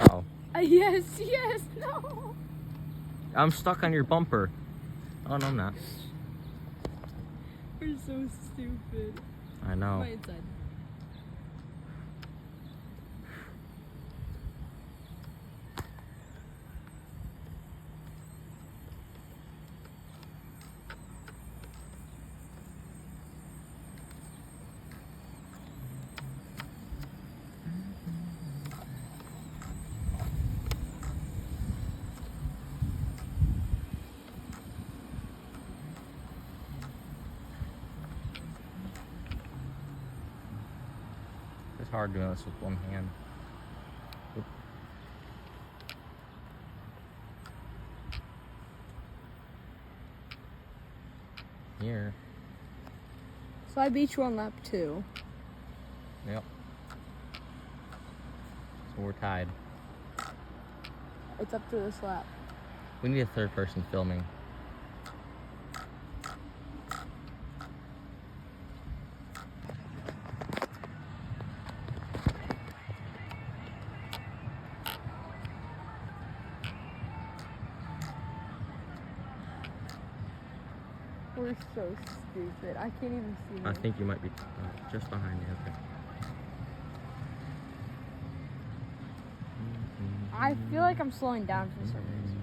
Oh. Yes, no. I'm stuck on your bumper. Oh, no, I'm not. We're so stupid. I know. My inside. It's hard doing this with one hand. Oop. Here. So I beat you on lap 2. Yep. So we're tied. It's up to this lap. We need a third person filming. We're so stupid. I can't even see I you. think you might be just behind you. Okay. I feel like I'm slowing down for some reason.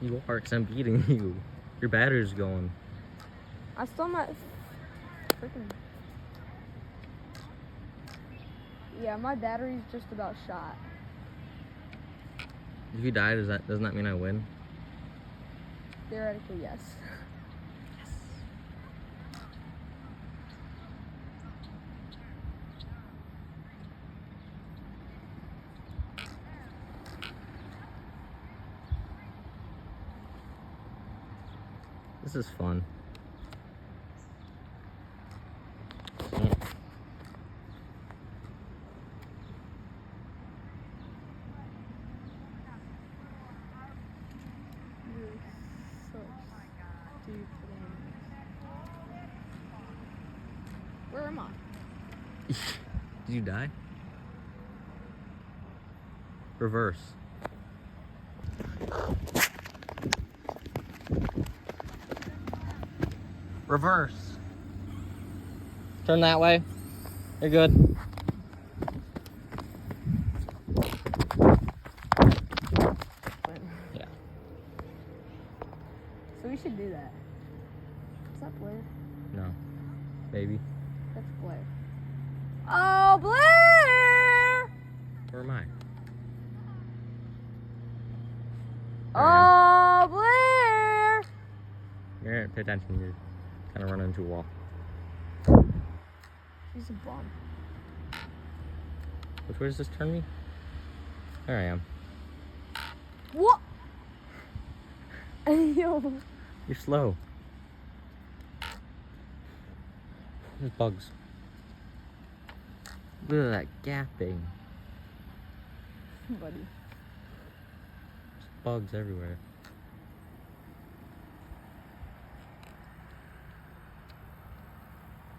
You are, because I'm beating you. Your battery's going. I still not freaking. Yeah, my battery's just about shot. If you die, doesn't that mean I win? Theoretically, yes. This is fun. You're so stupid. Where am I? Did you die? Reverse. Reverse. Turn that way. You're good. Yeah. So we should do that. Is that Blair? No. Baby. That's Blair. Oh, Blair! Where am I? Oh, Blair! You're pay attention. You're kind of running into a wall. She's a bum. Which way does this turn me? There I am. What? Yo. You're slow. There's bugs. Look at that gapping. Buddy. There's bugs everywhere.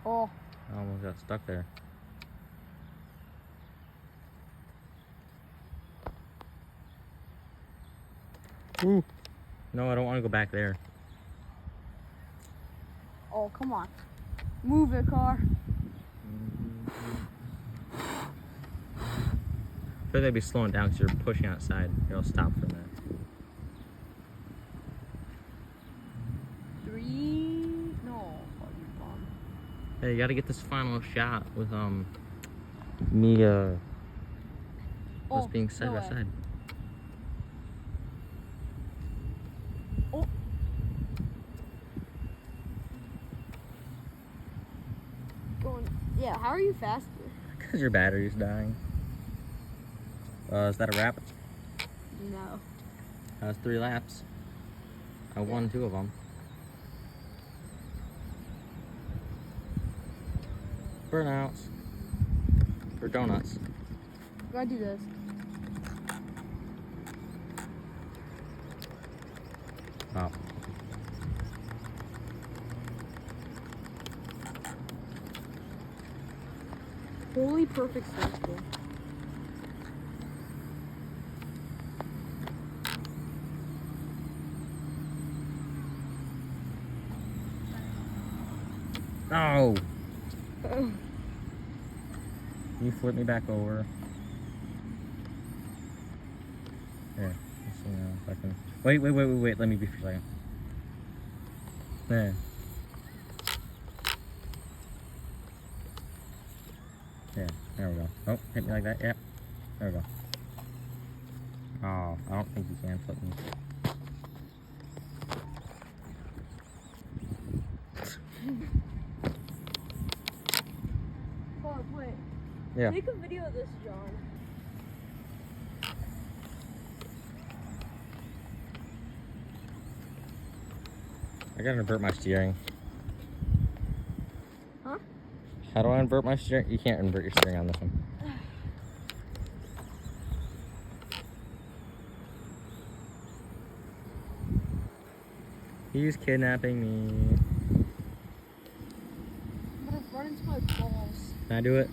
Oh. I almost got stuck there. Ooh. No, I don't want to go back there. Oh, come on. Move it, car. I feel like they'd be slowing down because you're pushing outside. Here, I'll stop for a minute. 3. No. Fucking bum. Hey, you gotta get this final shot with me us being side no by way. side. Oh. Going. Yeah, how are you faster? Because your battery's dying. Is that a wrap? No. That's 3 laps. I won 2 of them. Burnouts. For donuts. Gotta do this. Oh. Holy perfect circle. No. You flip me back over. Here. Let's see now if I can. Wait. Let me be for a second. There. Yeah, there we go. Oh, hit me like that. Yep. There we go. Oh, I don't think you can flip me. Oh, wait. Yeah. Make a video of this, John. I gotta invert my steering. Huh? How do I invert my steering? You can't invert your steering on this one. He's kidnapping me. I'm gonna run into my balls. Can I do it?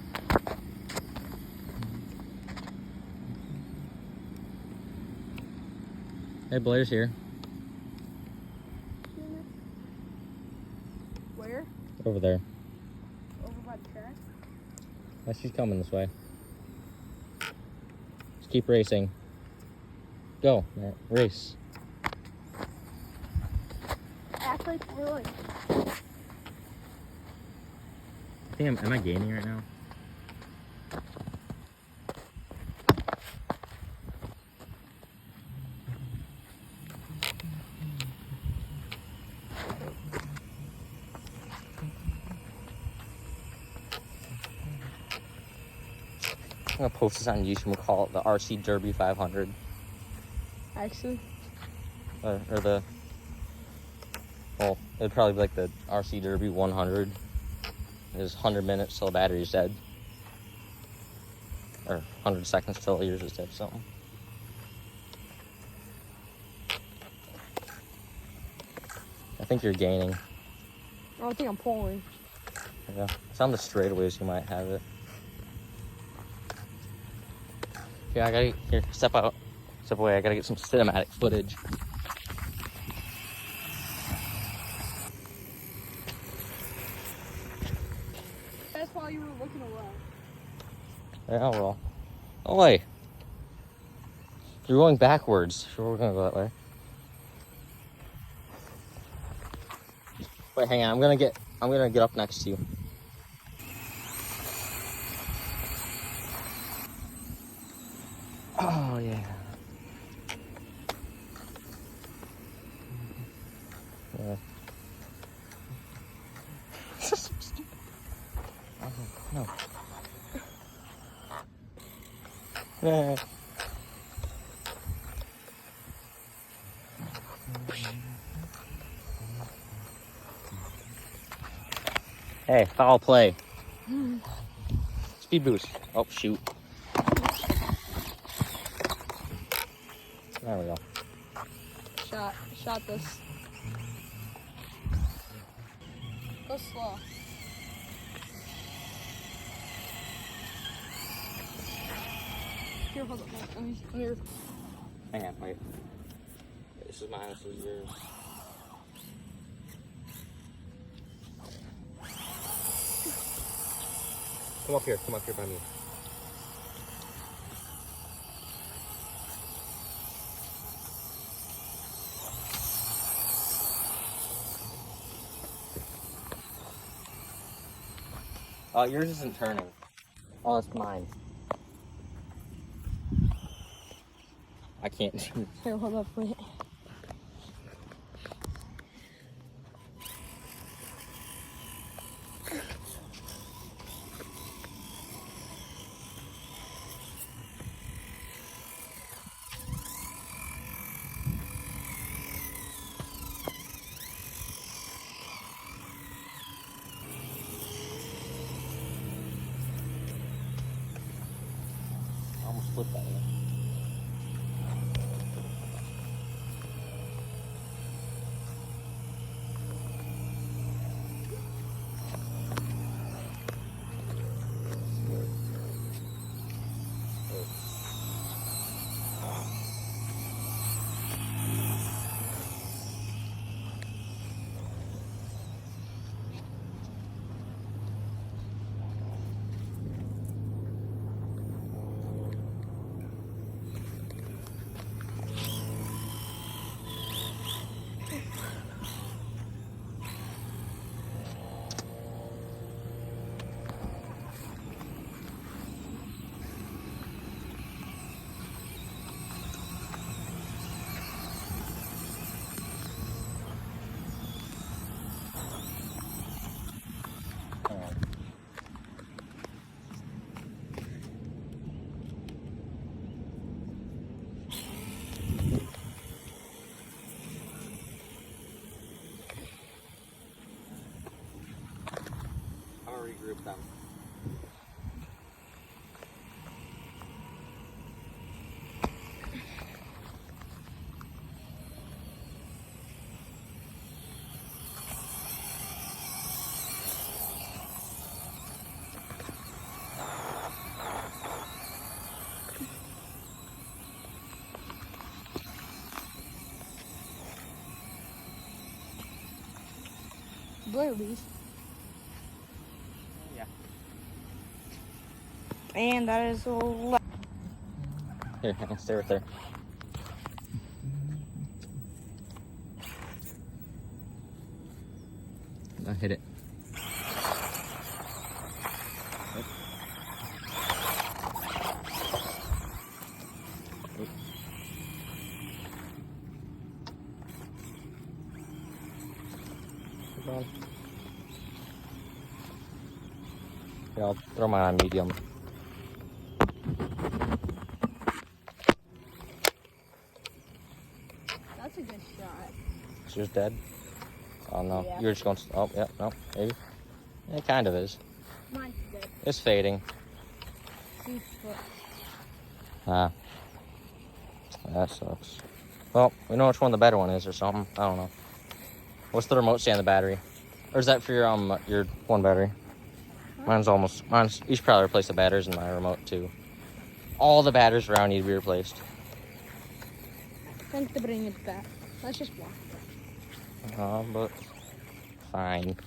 Hey, Blair's here. Where? Over there. Over by the track? Yeah, she's coming this way. Just keep racing. Go. Yeah, race. Act like we're like. Damn, am I gaining right now? I'm gonna post this on YouTube. We'll call it the RC Derby 500. Actually. Or the. Well, it'd probably be like the RC Derby 100. It's 100 minutes till the battery's dead. Or 100 seconds till yours is dead, something. I think you're gaining. I don't think I'm pulling. Yeah. It's on the straightaways, you might have it. Yeah, I gotta, here, step out. Step away, I gotta get some cinematic footage. That's why you were looking away. Yeah, well. Oh, wait. You're going backwards. Sure, we're gonna go that way. Wait, hang on. I'm gonna get up next to you. Oh yeah. Yeah. Oh, no. Yeah. Hey, foul play. Speed boost. Oh, shoot. There we go. Shot this. Go slow. Here, hold on. Let me. Hang on, wait. This is mine, this is yours. Come up here by me. Yours isn't turning. Oh, it's mine. I can't. Here, hold up, wait. I almost flipped that way. done. Blueberries. Yeah. And that is all. Here, hang on, stay right there. Now hit it. Yeah, I'll throw mine on medium. That's a good shot. She's dead. Oh no, Yeah. you're just going. Oh yeah, no, maybe. It kind of is. Mine's dead. It's fading. 2 foot. Ah, that sucks. Well, we know which one the better one is, or something. I don't know. What's the remote say on the battery? Or is that for your one battery? Mine's. You should probably replace the batteries in my remote too. All the batteries around need to be replaced. Think to bring it back. Let's just walk. But fine.